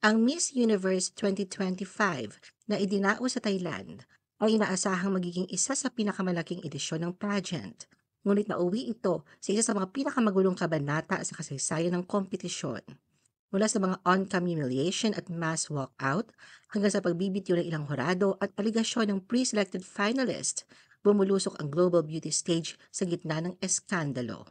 Ang Miss Universe 2025 na idinao sa Thailand ay inaasahang magiging isa sa pinakamalaking edisyon ng pageant. Ngunit nauwi ito sa isa sa mga pinakamagulong kabanata sa kasaysayan ng kompetisyon. Mula sa mga on-cam humiliation at mass walkout hanggang sa pagbibitiw ng ilang horado at aligasyon ng pre-selected finalist, bumulusok ang global beauty stage sa gitna ng eskandalo.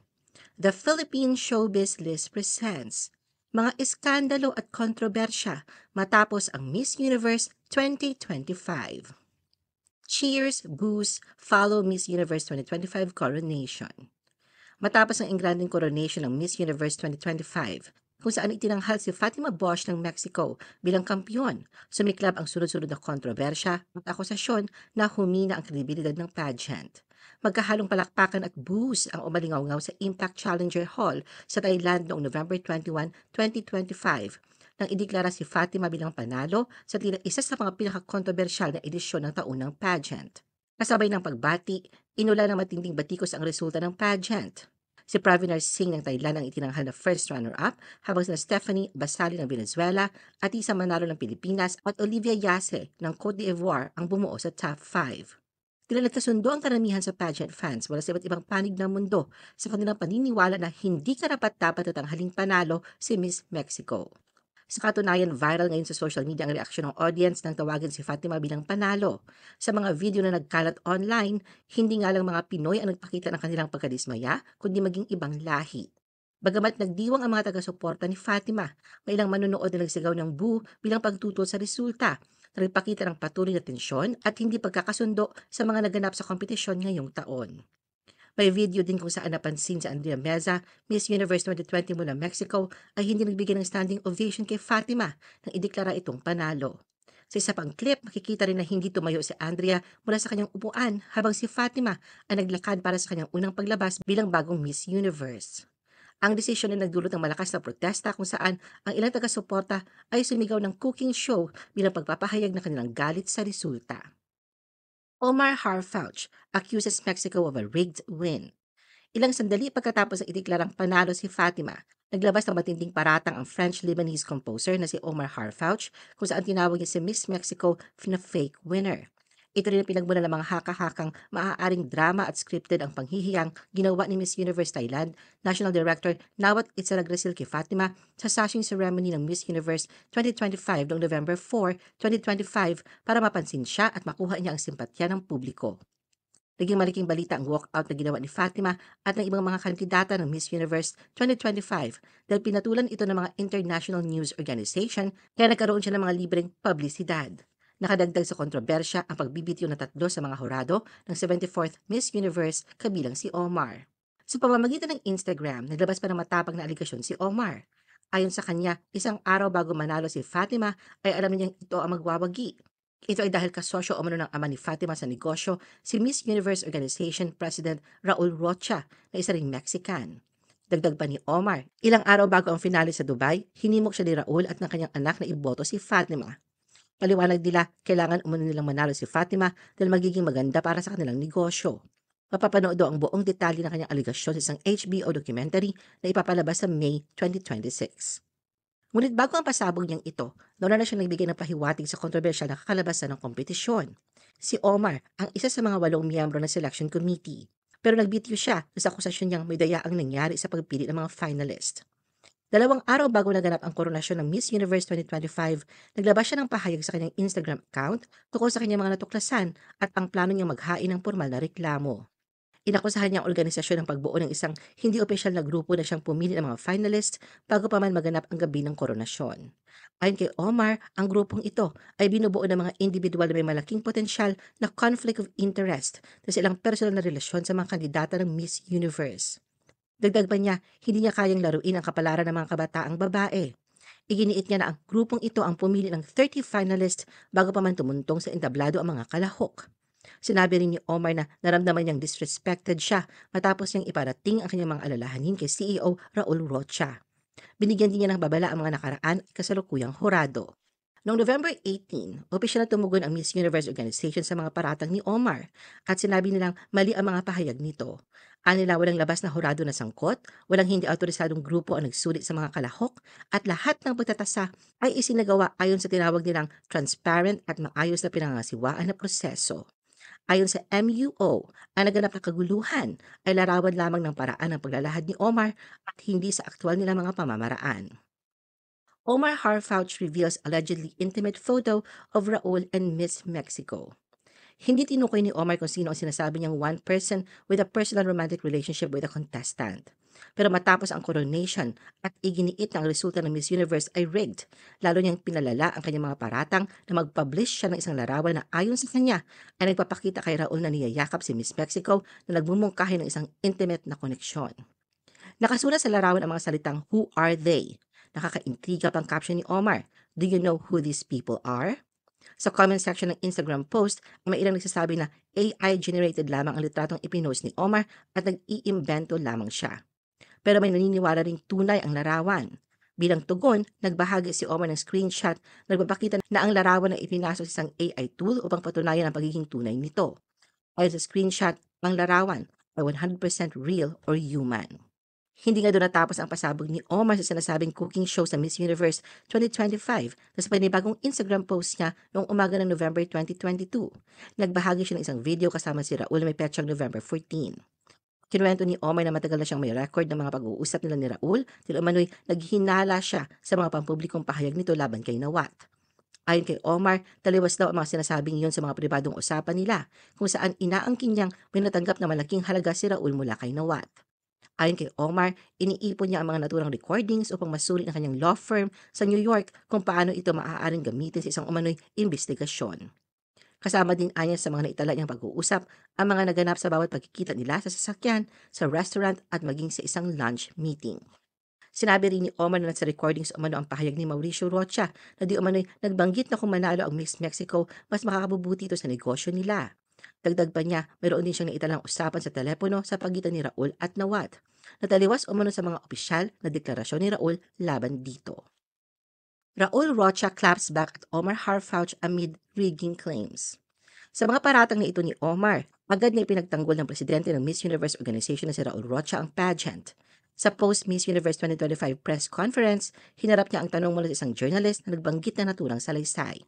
The Philippine Showbiz List presents mga iskandalo at kontrobersya matapos ang Miss Universe 2025. Cheers, booze, follow Miss Universe 2025 coronation. Matapos ang engrandeng coronation ng Miss Universe 2025, kung saan itinanghal si Fatima Bosch ng Mexico bilang kampiyon, sumiklab ang sunod-sunod na kontrobersya at akusasyon na humina ang kredibilidad ng pageant. Magkahalong palakpakan at booze ang umalingaw sa Impact Challenger Hall sa Thailand noong November 21, 2025 nang ideklara si Fatima bilang panalo sa tila isa sa mga pinakakontrobersyal na edisyon ng taunang pageant. Kasabay ng pagbati, inula ng matinding batikos ang resulta ng pageant. Si Praveer Singh ng Thailand ang itinanghal na first runner-up, habang sina Stephanie Basali ng Venezuela, Atisa Manalo ng Pilipinas at Olivia Yase ng Cote d'Ivoire ang bumuo sa top 5. Tila nagkasundo ang karamihan sa pageant fans mula sa iba't ibang panig ng mundo sa kanilang paniniwala na hindi karapat-dapat at tanghaling panalo si Miss Mexico. Sa katunayan, viral ngayon sa social media ang reaksyon ng audience nang tawagin si Fatima bilang panalo. Sa mga video na nagkalat online, hindi nga lang mga Pinoy ang nagpakita ng kanilang pagkadismaya, kundi maging ibang lahi. Bagamat nagdiwang ang mga taga-suporta ni Fatima, may ilang manonood na nagsigaw ng boo bilang pagtutol sa resulta, na nagpakita ng patuloy na tensyon at hindi pagkakasundo sa mga naganap sa kompetisyon ngayong taon. May video din kung saan napansin si Andrea Meza, Miss Universe 2020 mula Mexico, ay hindi nagbigay ng standing ovation kay Fatima nang ideklara itong panalo. Sa isa pang clip, makikita rin na hindi tumayo si Andrea mula sa kanyang upuan habang si Fatima ay naglakad para sa kanyang unang paglabas bilang bagong Miss Universe. Ang desisyon ay nagdulot ng malakas na protesta kung saan ang ilang taga-suporta ay sumigaw ng cooking show bilang pagpapahayag ng kanilang galit sa resulta. Omar Harfouch accuses Mexico of a rigged win. Ilang sandali pagkatapos ng ideklarang panalo si Fatima, naglabas ng matinding paratang ang French-Lebanese composer na si Omar Harfouch kung saan tinawag niya si Miss Mexico na fake winner. Ito rin ang pinagmula ng mga haka-hakang maaaring drama at scripted ang panghihiyang ginawa ni Miss Universe Thailand National Director Nawat Itzalagrasil kay Fatima sa sashing ceremony ng Miss Universe 2025 noong November 4, 2025 para mapansin siya at makuha niya ang simpatya ng publiko. Naging malaking balita ang walkout na ginawa ni Fatima at ng ibang mga kandidata ng Miss Universe 2025 dahil pinatulan ito ng mga international news organization kaya nagkaroon siya ng mga libreng publisidad. Nakadagdag sa kontrobersya ang pagbibitiw ng tatlo sa mga horado ng 74th Miss Universe kabilang si Omar. Sa pamamagitan ng Instagram, naglabas pa ng matapang na aligasyon si Omar. Ayon sa kanya, isang araw bago manalo si Fatima ay alam niyang ito ang magwawagi. Ito ay dahil kasosyo umano ng ama ni Fatima sa negosyo, si Miss Universe Organization President Raul Rocha na isa ring Mexican. Dagdag pa ni Omar, ilang araw bago ang finale sa Dubai, hinimok siya ni Raul at ng kanyang anak na iboto si Fatima. Paliwanag nila, kailangan umano nilang manalo si Fatima dahil magiging maganda para sa kanilang negosyo. Mapapanood daw ang buong detalye ng kanyang aligasyon sa isang HBO documentary na ipapalabas sa May 2026. Ngunit bago ang pasabog niyang ito, nauna na siyang nagbigay ng pahiwatig sa kontrobersyal na kakalabasan ng kompetisyon. Si Omar ang isa sa mga 8 miyembro ng selection committee. Pero nagbitiw siya sa akusasyon niyang may dayaang nangyari sa pagpili ng mga finalist. 2 araw bago naganap ang koronasyon ng Miss Universe 2025, naglabas siya ng pahayag sa kanyang Instagram account tungkol sa kanyang mga natuklasan at ang plano niyang maghain ng formal na reklamo. Inakusahan niya ang organisasyon ng pagbuo ng isang hindi opisyal na grupo na siyang pumili ng mga finalist bago pa man maganap ang gabi ng koronasyon. Ayon kay Omar, ang grupong ito ay binubuo ng mga individual na may malaking potensyal na conflict of interest na silang personal na relasyon sa mga kandidata ng Miss Universe. Dagdag pa niya, hindi niya kayang laruin ang kapalaran ng mga kabataang babae. Iginiit niya na ang grupong ito ang pumili ng 30 finalists bago pa man tumuntong sa entablado ang mga kalahok. Sinabi rin ni Omar na naramdaman niyang disrespected siya matapos niyang iparating ang kanyang mga alalahanin kay CEO Raul Rocha. Binigyan din niya ng babala ang mga nakaraan at kasalukuyang hurado. Noong November 18, opisyal na tumugon ang Miss Universe Organization sa mga paratang ni Omar at sinabi nilang mali ang mga pahayag nito. Anila walang labas na hurado na sangkot, walang hindi autorisadong grupo ang nagsulit sa mga kalahok at lahat ng pagtatasa ay isinagawa ayon sa tinawag nilang transparent at maayos na pinangasiwaan na proseso. Ayon sa MUO, ang naganap na kaguluhan ay larawan lamang ng paraan ng paglalahad ni Omar at hindi sa aktwal nilang mga pamamaraan. Omar Harfouch reveals allegedly intimate photo of Raul and Miss Mexico. Hindi tinukoy ni Omar kung sino ang sinasabi niyang one person with a personal romantic relationship with a contestant. Pero matapos ang coronation at iginiit na ang resulta ng Miss Universe ay rigged, lalo niyang pinalala ang kanyang mga paratang na mag-publish siya ng isang larawan na ayon sa kanya ay nagpapakita kay Raul na niyayakap si Miss Mexico na nagmumungkahi ng isang intimate na koneksyon. Nakasulat sa larawan ang mga salitang "Who are they?" Nakakaintriga pang caption ni Omar, "Do you know who these people are?" Sa comment section ng Instagram post, may ilang nagsasabi na AI-generated lamang ang litratong ipinost ni Omar at nag-iimbento lamang siya. Pero may naniniwala ring tunay ang larawan. Bilang tugon, nagbahagi si Omar ng screenshot na nagpapakita na ang larawan ay ipinasok sa isang AI tool upang patunayan ang pagiging tunay nito. Ayon sa screenshot, ang larawan ay 100% real or human. Hindi nga doon natapos ang pasabog ni Omar sa sinasabing cooking show sa Miss Universe 2025 na sa panibagong Instagram post niya noong umaga ng November 2022. Nagbahagi siya ng isang video kasama si Raul na may petsang November 14. Kinuwento ni Omar na matagal na siyang may record ng mga pag-uusap nila ni Raul dahil umano'y naghinala siya sa mga pampublikong pahayag nito laban kay Nawat. Ayon kay Omar, taliwas daw ang mga sinasabing iyon sa mga pribadong usapan nila kung saan inaangkin niyang may natanggap na malaking halaga si Raul mula kay Nawat. Ayon kay Omar, iniipon niya ang mga naturang recordings upang masulit ang kanyang law firm sa New York kung paano ito maaaring gamitin sa isang umano'y investigasyon. Kasama din anya sa mga naitala niyang pag-uusap ang mga naganap sa bawat pagkikita nila sa sasakyan, sa restaurant at maging sa isang lunch meeting. Sinabi rin ni Omar na sa recordings umano ang pahayag ni Mauricio Rocha na di umano'y nagbanggit na kung manalo ang Miss Mexico, mas makakabubuti ito sa negosyo nila. Dagdag pa niya, mayroon din siyang naitalang usapan sa telepono sa pagitan ni Raul at Nawat. Nataliwas umano sa mga opisyal na deklarasyon ni Raul laban dito. Raul Rocha claps back at Omar Harfouch amid rigging claims. Sa mga paratang na ito ni Omar, agad na ipinagtanggol ng presidente ng Miss Universe Organization na si Raul Rocha ang pageant. Sa post-Miss Universe 2025 press conference, hinarap niya ang tanong mula sa isang journalist na nagbanggit na naturang salaysay.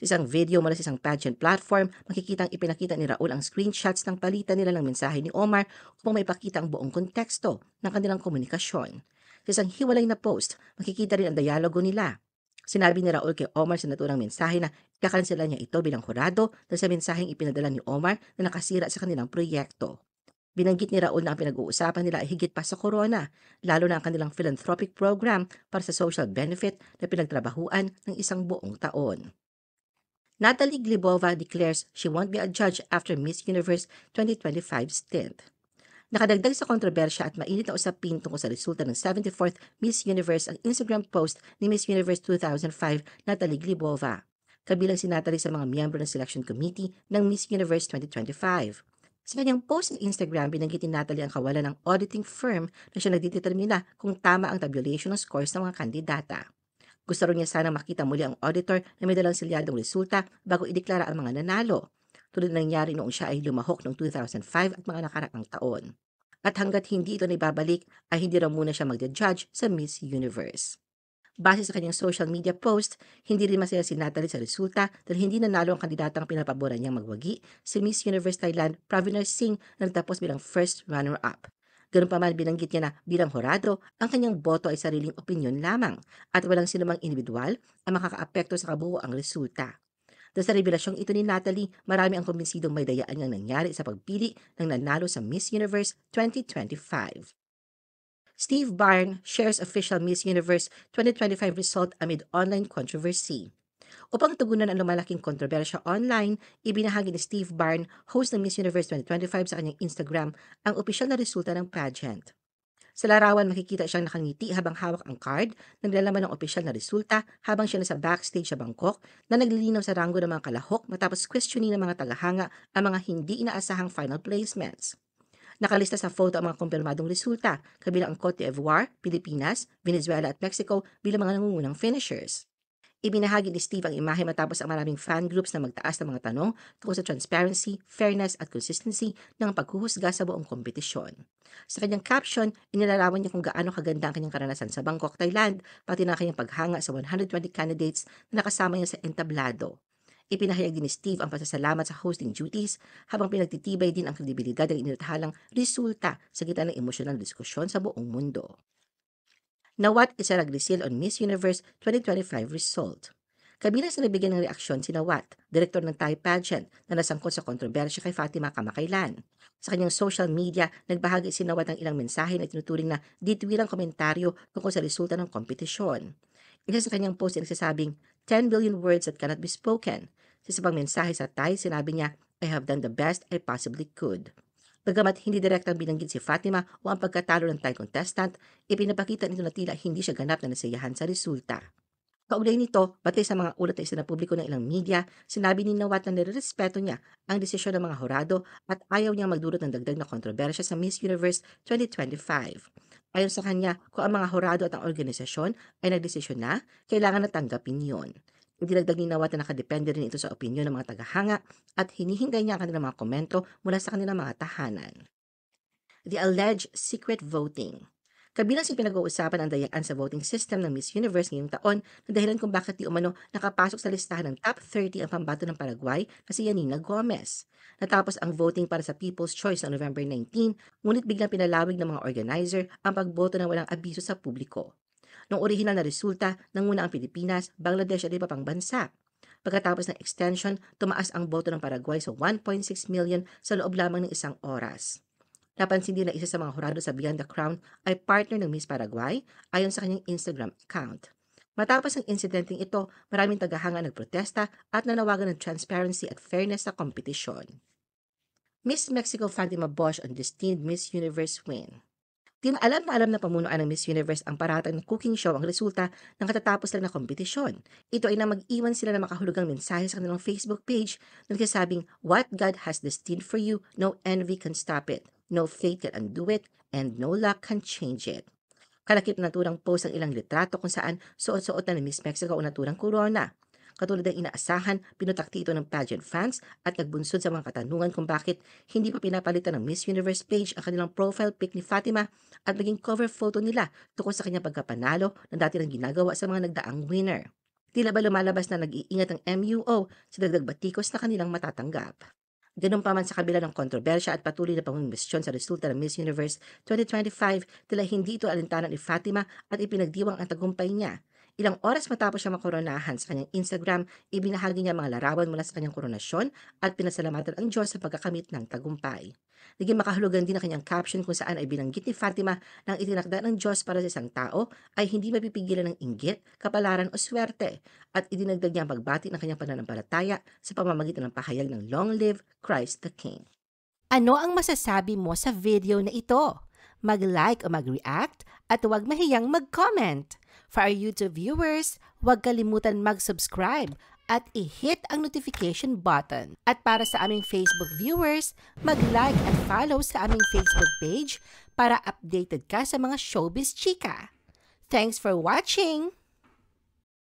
Sa isang video mula sa isang pageant platform, makikitang ipinakita ni Raul ang screenshots ng palitan nila ng mensahe ni Omar upang maipakita ang buong konteksto ng kanilang komunikasyon. Sa isang hiwalay na post, makikita rin ang dialogo nila. Sinabi ni Raul kay Omar sa naturang mensahe na ikakansela niya ito bilang hurado dahil sa mensaheng ipinadala ni Omar na nakasira sa kanilang proyekto. Binanggit ni Raul na ang pinag-uusapan nila ay higit pa sa corona, lalo na ang kanilang philanthropic program para sa social benefit na pinagtrabahuan ng isang buong taon. Natalie Glebova declares she won't be a judge after Miss Universe 2025 stint. Nakadagdag sa kontrobersya at mainit na usapin tungkol sa resulta ng 74th Miss Universe ang Instagram post ni Miss Universe 2005 Natalie Glebova. Kabilang si Natalie sa mga miyembro ng selection committee ng Miss Universe 2025. Sa kanyang post sa Instagram, binanggit ni Natalie ang kawalan ng auditing firm na siya nagdedetermina kung tama ang tabulation ng scores ng mga kandidata. Gusto rin niya sana makita muli ang auditor na may dalang selyadong resulta bago ideklara ang mga nanalo, tulad ng nangyari noong siya ay lumahok noong 2005 at mga nakaraang taon. At hanggat hindi ito naibabalik, ay hindi raw muna siya magde-judge sa Miss Universe. Base sa kanyang social media post, hindi rin masaya si Natalie sa resulta dahil hindi nanalo ang kandidatang pinapaboran niyang magwagi, si Miss Universe Thailand Pravener Singh na nagtapos bilang first runner-up. Ganun pa man binanggit niya na bilang horado, ang kanyang boto ay sariling opinyon lamang at walang sinumang individual ang makakaapekto sa kabuoang resulta. Dahil sa revelasyong ito ni Natalie, marami ang kumbinsidong may dayaan ngang nangyari sa pagpili ng nanalo sa Miss Universe 2025. Steve Byrne shares official Miss Universe 2025 result amid online controversy. Upang tugunan ang lumalaking kontrobersya online, ibinahagi ni Steve Byrne, host ng Miss Universe 2025 sa kanyang Instagram, ang opisyal na resulta ng pageant. Sa larawan, makikita siyang nakangiti habang hawak ang card na nilalaman ng opisyal na resulta habang siya nasa backstage sa Bangkok na naglilinaw sa ranggo ng mga kalahok matapos questioning ng mga tagahanga ang mga hindi inaasahang final placements. Nakalista sa photo ang mga kumpirmadong resulta, kabilang ang Cote d'Ivoire, Pilipinas, Venezuela at Mexico bilang mga nangungunang finishers. Ibinahagi ni Steve ang imahe matapos ang maraming fan groups na magtaas ng mga tanong tungkol sa transparency, fairness at consistency ng paghuhusga sa buong kompetisyon. Sa kanyang caption, inilarawan niya kung gaano kaganda ang kanyang karanasan sa Bangkok, Thailand, pati na kanyang paghanga sa 120 candidates na nakasama niya sa entablado. Ipinahayag din ni Steve ang pasasalamat sa hosting duties habang pinagtitibay din ang kredibilidad ng inilatahalang resulta sa gitna ng emosyonal diskusyon sa buong mundo. Nawat Isara Grisil on Miss Universe 2025 result. Kabilang sa nabigyan ng reaksyon si Nawat, direktor ng Thai pageant na nasangkot sa kontrobersya kay Fatima kamakailan. Sa kanyang social media, nagbahagi si Nawat ng ilang mensahe na tinuturing na ditwirang komentaryo tungkol sa resulta ng kompetisyon. Isa sa kanyang post ay nagsasabing, 10 billion words that cannot be spoken. Sa isang mensahe sa Thai, sinabi niya, I have done the best I possibly could. Bagamat hindi direktang binanggit si Fatima o ang pagkatalo ng Thai contestant, ipinapakita nito na tila hindi siya ganap na nasiyahan sa resulta. Kaugnay nito, batay sa mga ulat na isinapubliko ng ilang media, sinabi ni Nawat na nirerespeto niya ang desisyon ng mga hurado at ayaw niyang magdulot ng dagdag na kontrobersya sa Miss Universe 2025. Ayon sa kanya, kung ang mga hurado at ang organisasyon ay nagdesisyon na, kailangan na tanggapin yon. Idinagdag ni Nawat na nakadepende rin ito sa opinyon ng mga tagahanga at hinihintay niya ang kanilang mga komento mula sa kanilang mga tahanan. The alleged secret voting. Kabilang sa pinag-uusapan ang dayaan sa voting system ng Miss Universe ngayong taon na dahilan kung bakit di umano nakapasok sa listahan ng top 30 ang pambato ng Paraguay na si Yanina Gomez. Natapos ang voting para sa People's Choice noong November 19, ngunit biglang pinalawig ng mga organizer ang pagboto ng walang abiso sa publiko. Noong orihinal na resulta, nanguna ang Pilipinas, Bangladesh at iba pang bansa. Pagkatapos ng extension, tumaas ang boto ng Paraguay sa 1.6 million sa loob lamang ng isang oras. Napansin din na isa sa mga hurado sa Beyond the Crown ay partner ng Miss Paraguay ayon sa kanyang Instagram account. Matapos ang insidenteng ito, maraming tagahanga nagprotesta at nanawagan ng transparency at fairness sa kompetisyon. Miss Mexico Fatima Bosch on destined Miss Universe win. Di na alam na pamunuan ng Miss Universe ang paratang ng cooking show ang resulta ng katatapos lang na kompetisyon. Ito ay nang mag-iwan sila ng makahulugang mensahe sa kanilang Facebook page na nagsasabing, "What God has destined for you, no envy can stop it, no fate can undo it, and no luck can change it." Kalakip na naturang post ang ilang litrato kung saan suot-suot na ni Miss Mexico ang naturang corona. Katulad ng inaasahan, pinutakti ito ng pageant fans at nagbunsod sa mga katanungan kung bakit hindi pa pinapalitan ng Miss Universe page ang kanilang profile pic ni Fatima at maging cover photo nila tungkol sa kanyang pagkapanalo na dati nang ginagawa sa mga nagdaang winner. Tila ba lumalabas na nag-iingat ang MUO sa dagdag batikos na kanilang matatanggap. Ganun pa man sa kabila ng kontrobersya at patuloy na pangungmisyon sa resulta ng Miss Universe 2025, tila hindi ito alintanan ni Fatima at ipinagdiwang ang tagumpay niya. Ilang oras matapos siya makoronahan sa kanyang Instagram, ibinahagi niya mga larawan mula sa kanyang koronasyon at pinasalamatan ang Diyos sa pagkakamit ng tagumpay. Naging makahulugan din ang kanyang caption kung saan ay binanggit ni Fatima na ang itinakda ng Diyos para sa isang tao ay hindi mapipigilan ng inggit, kapalaran o swerte at idinagdag niya ang pagbati ng kanyang pananampalataya sa pamamagitan ng pahayag ng Long Live Christ the King. Ano ang masasabi mo sa video na ito? Mag-like o mag-react at huwag mahiyang mag-comment. For our YouTube viewers, huwag kalimutan mag-subscribe at i-hit ang notification button. At para sa aming Facebook viewers, mag-like at follow sa aming Facebook page para updated ka sa mga showbiz chika. Thanks for watching!